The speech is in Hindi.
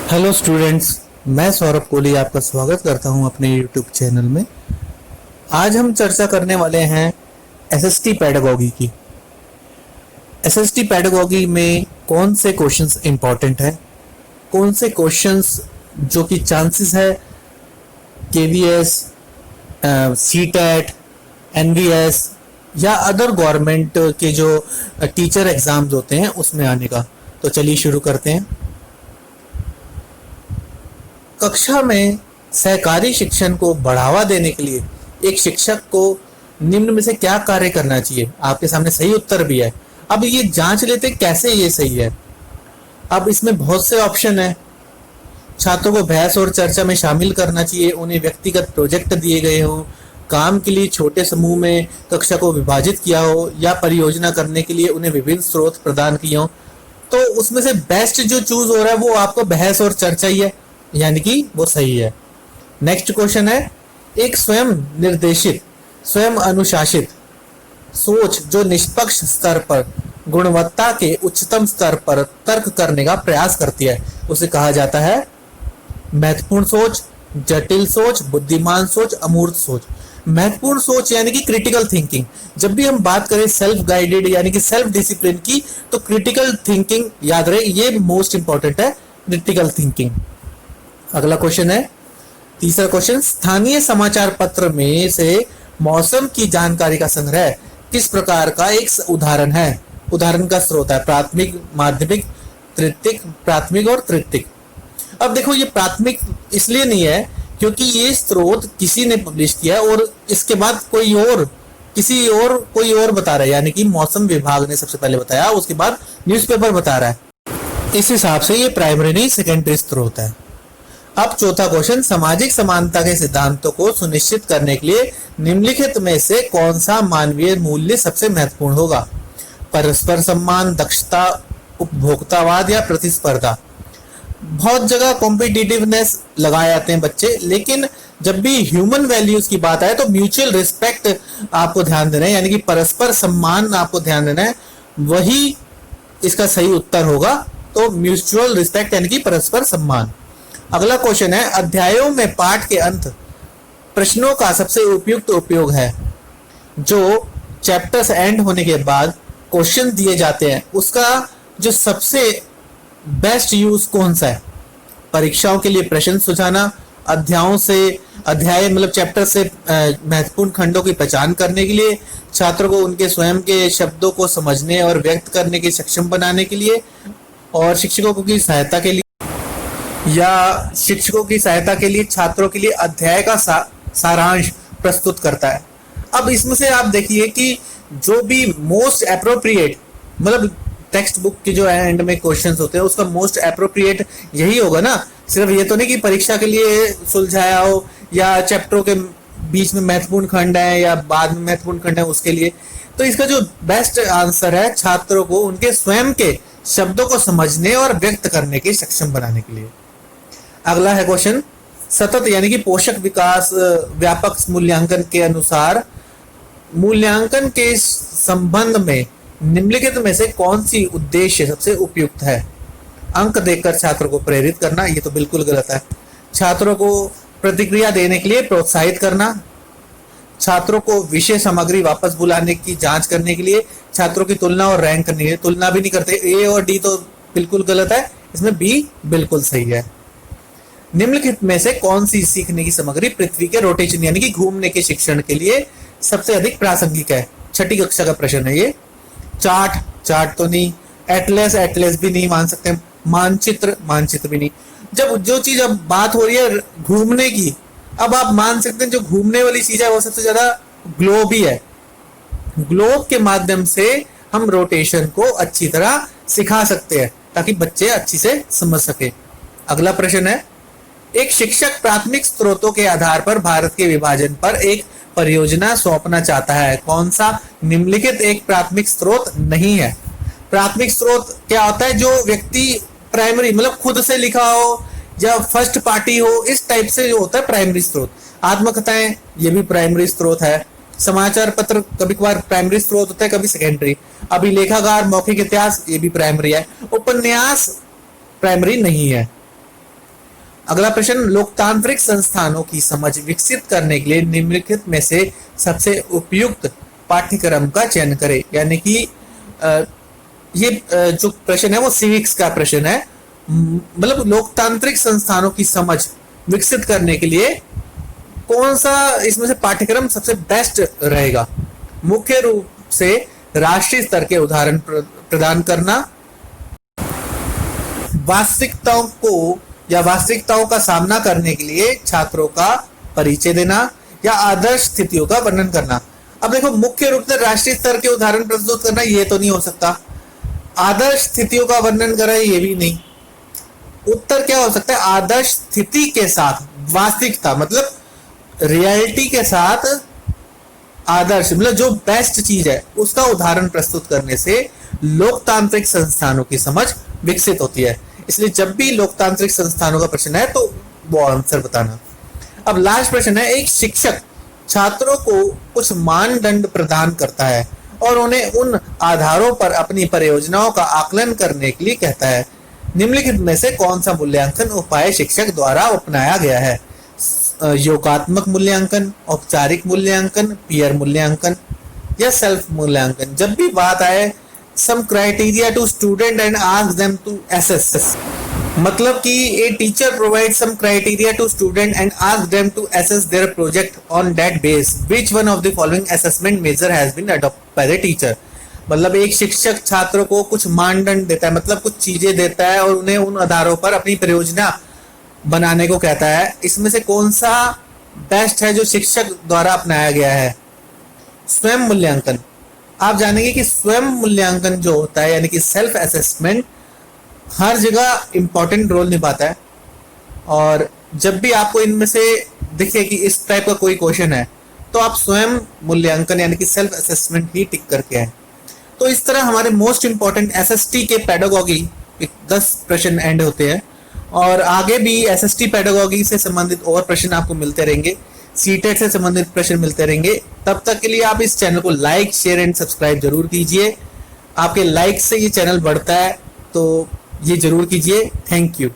हेलो स्टूडेंट्स, मैं सौरभ कोहली आपका स्वागत करता हूं अपने यूट्यूब चैनल में। आज हम चर्चा करने वाले हैं एसएसटी पेडागॉजी की। एसएसटी पेडागॉजी में कौन से क्वेश्चंस इंपॉर्टेंट हैं, कौन से क्वेश्चंस जो कि चांसेस है केवीएस, सीटेट, एनवीएस या अदर गवर्नमेंट के जो टीचर एग्जाम्स होते हैं उसमें आने का। तो चलिए शुरू करते हैं। कक्षा में सहकारी शिक्षण को बढ़ावा देने के लिए एक शिक्षक को निम्न में से क्या कार्य करना चाहिए। आपके सामने सही उत्तर भी है। अब ये जांच लेते कैसे ये सही है। अब इसमें बहुत से ऑप्शन है। छात्रों को बहस और चर्चा में शामिल करना चाहिए, उन्हें व्यक्तिगत प्रोजेक्ट दिए गए हों, काम के लिए छोटे समूह में कक्षा को विभाजित किया हो या परियोजना करने के लिए उन्हें विभिन्न स्रोत प्रदान किए हों। तो उसमें से बेस्ट जो चूज हो रहा है वो आपको बहस और चर्चा ही है, यानी कि वो सही है। नेक्स्ट क्वेश्चन है, एक स्वयं निर्देशित, स्वयं अनुशासित सोच जो निष्पक्ष स्तर पर गुणवत्ता के उच्चतम स्तर पर तर्क करने का प्रयास करती है, उसे कहा जाता है महत्वपूर्ण सोच, जटिल सोच, बुद्धिमान सोच, अमूर्त सोच। महत्वपूर्ण सोच यानी कि क्रिटिकल थिंकिंग। जब भी हम बात करें सेल्फ गाइडेड यानी कि सेल्फ डिसिप्लिन की, तो क्रिटिकल थिंकिंग याद रहे, ये मोस्ट इंपॉर्टेंट है, क्रिटिकल थिंकिंग। अगला क्वेश्चन है, तीसरा क्वेश्चन, स्थानीय समाचार पत्र में से मौसम की जानकारी का संग्रह किस प्रकार का एक उदाहरण है। उदाहरण का स्रोत है प्राथमिक, माध्यमिक, तृतीयक, प्राथमिक और तृतीयक। अब देखो, ये प्राथमिक इसलिए नहीं है क्योंकि ये स्रोत किसी ने पब्लिश किया है और इसके बाद कोई और बता रहा है, यानी कि मौसम विभाग ने सबसे पहले बताया, उसके बाद न्यूज़पेपर बता रहा है। इस हिसाब से ये प्राइमरी नहीं सेकेंडरी स्रोत है। अब चौथा क्वेश्चन, सामाजिक समानता के सिद्धांतों को सुनिश्चित करने के लिए निम्नलिखित में से कौन सा मानवीय मूल्य सबसे महत्वपूर्ण होगा। परस्पर सम्मान, दक्षता, उपभोक्तावाद या प्रतिस्पर्धा। बहुत जगह कॉम्पिटिटिवनेस लगाए जाते हैं बच्चे, लेकिन जब भी ह्यूमन वैल्यूज की बात आए तो म्यूचुअल रिस्पेक्ट आपको ध्यान देना है, यानी कि परस्पर सम्मान आपको ध्यान देना है, वही इसका सही उत्तर होगा। तो म्यूचुअल रिस्पेक्ट यानी कि परस्पर सम्मान। अगला क्वेश्चन है, अध्यायों में पाठ के अंत प्रश्नों का सबसे उपयुक्त उपयोग है। जो चैप्टर्स एंड होने के बाद क्वेश्चन दिए जाते हैं उसका जो सबसे बेस्ट यूज कौन सा है। परीक्षाओं के लिए प्रश्न सुझाना, अध्याय मतलब चैप्टर से महत्वपूर्ण खंडों की पहचान करने के लिए, छात्रों को उनके स्वयं के शब्दों को समझने और व्यक्त करने के सक्षम बनाने के लिए, और शिक्षकों की सहायता के लिए छात्रों के लिए अध्याय का सारांश प्रस्तुत करता है। अब इसमें से आप देखिए कि जो भी मोस्ट एप्रोप्रिएट, मतलब टेक्स्ट बुक की जो एंड में क्वेश्चंस होते हैं उसका मोस्ट एप्रोप्रिएट यही होगा ना। सिर्फ ये तो नहीं कि परीक्षा के लिए सुलझाया हो या चैप्टरों के बीच में महत्वपूर्ण खंड है या बाद में महत्वपूर्ण खंड है उसके लिए। तो इसका जो बेस्ट आंसर है, छात्रों को उनके स्वयं के शब्दों को समझने और व्यक्त करने के सक्षम बनाने के लिए। अगला है क्वेश्चन, सतत यानी कि पोषक विकास व्यापक मूल्यांकन के अनुसार मूल्यांकन के संबंध में निम्नलिखित में से कौन सी उद्देश्य सबसे उपयुक्त है। अंक देकर छात्रों को प्रेरित करना, ये तो बिल्कुल गलत है। छात्रों को प्रतिक्रिया देने के लिए प्रोत्साहित करना, छात्रों को विषय सामग्री वापस बुलाने की जांच करने के लिए, छात्रों की तुलना और रैंक करने के लिए। तुलना भी नहीं करते, ए और डी तो बिल्कुल गलत है, इसमें बी बिल्कुल सही है। निम्नलिखित में से कौन सी सीखने की सामग्री पृथ्वी के रोटेशन यानी कि घूमने के शिक्षण के लिए सबसे अधिक प्रासंगिक है। छठी कक्षा का प्रश्न है ये। चार्ट तो नहीं, एटलस भी नहीं मान सकते, मानचित्र भी नहीं। जब जो चीज अब बात हो रही है घूमने की, अब आप मान सकते हैं जो घूमने वाली चीज है वो सबसे ज्यादा ग्लोब ही है। ग्लोब के माध्यम से हम रोटेशन को अच्छी तरह सिखा सकते हैं ताकि बच्चे अच्छी से समझ सके। अगला प्रश्न है, एक शिक्षक प्राथमिक स्रोतों के आधार पर भारत के विभाजन पर एक परियोजना सौंपना चाहता है। कौन सा निम्नलिखित एक प्राथमिक स्रोत नहीं है। प्राथमिक स्रोत क्या होता है, जो व्यक्ति प्राइमरी मतलब खुद से लिखा हो या फर्स्ट पार्टी हो, इस टाइप से जो होता है प्राइमरी स्रोत। आत्मकथाएं, ये भी प्राइमरी स्रोत है। समाचार पत्र कभी कभार प्राइमरी स्रोत होता है, कभी सेकेंडरी। अभिलेखागार, मौखिक इतिहास, ये भी प्राइमरी है। उपन्यास प्राइमरी नहीं है। अगला प्रश्न, लोकतांत्रिक संस्थानों की समझ विकसित करने के लिए निम्नलिखित में से सबसे उपयुक्त पाठ्यक्रम का चयन करें। यानी कि ये जो प्रश्न है वो सिविक्स का प्रश्न है। मतलब लोकतांत्रिक संस्थानों की समझ विकसित करने के लिए कौन सा इसमें से पाठ्यक्रम सबसे बेस्ट रहेगा। मुख्य रूप से राष्ट्रीय स्तर के उदाहरण प्रदान करना, वास्तविकताओं को या वास्तविकताओं का सामना करने के लिए छात्रों का परिचय देना, या आदर्श स्थितियों का वर्णन करना। अब देखो, मुख्य रूप से राष्ट्रीय स्तर के उदाहरण प्रस्तुत करना ये तो नहीं हो सकता, आदर्श स्थितियों का वर्णन करा ये भी नहीं। उत्तर क्या हो सकता है, आदर्श स्थिति के साथ वास्तविकता, मतलब रियलिटी के साथ आदर्श, मतलब जो बेस्ट चीज है उसका उदाहरण प्रस्तुत करने से लोकतांत्रिक संस्थानों की समझ विकसित होती है। इसलिए जब भी लोकतांत्रिक संस्थानों का प्रश्न है तो वो आंसर बताना। अब लास्ट प्रश्न है, एक शिक्षक छात्रों को कुछ मानदंड प्रदान करता है और उन्हें उन आधारों पर अपनी परियोजनाओं का आकलन करने के लिए कहता है। निम्नलिखित में से कौन सा मूल्यांकन उपाय शिक्षक द्वारा अपनाया गया है। योगात्मक मूल्यांकन, औपचारिक मूल्यांकन, पीयर मूल्यांकन या सेल्फ मूल्यांकन। जब भी बात आए some criteria to student and ask them to assess, मतलब कि a teacher provides some criteria to student and ask them to assess their project on that base, which one of the following assessment measure has been adopted by the teacher। मतलब एक शिक्षक छात्रों को कुछ मानदंड देता है, मतलब कुछ चीजें देता है और उन्हें उन आधारों पर अपनी परियोजना बनाने को कहता है। इसमें से कौन सा बेस्ट है जो शिक्षक द्वारा अपनाया गया है। स्वयं मूल्यांकन। आप जानेंगे कि स्वयं मूल्यांकन जो होता है यानी कि सेल्फ असेसमेंट हर जगह इंपॉर्टेंट रोल निभाता है, और जब भी आपको इनमें से दिखे कि इस टाइप का कोई क्वेश्चन है तो आप स्वयं मूल्यांकन यानी कि सेल्फ असेसमेंट ही टिक करके आए। तो इस तरह हमारे मोस्ट इंपॉर्टेंट एसएसटी के पेडागोगी 10 प्रश्न एंड होते हैं, और आगे भी एसएसटी पेडागोगी से संबंधित और प्रश्न आपको मिलते रहेंगे, सीटेट से संबंधित प्रश्न मिलते रहेंगे। तब तक के लिए आप इस चैनल को लाइक, शेयर एंड सब्सक्राइब जरूर कीजिए। आपके लाइक से ये चैनल बढ़ता है, तो ये जरूर कीजिए। Thank you.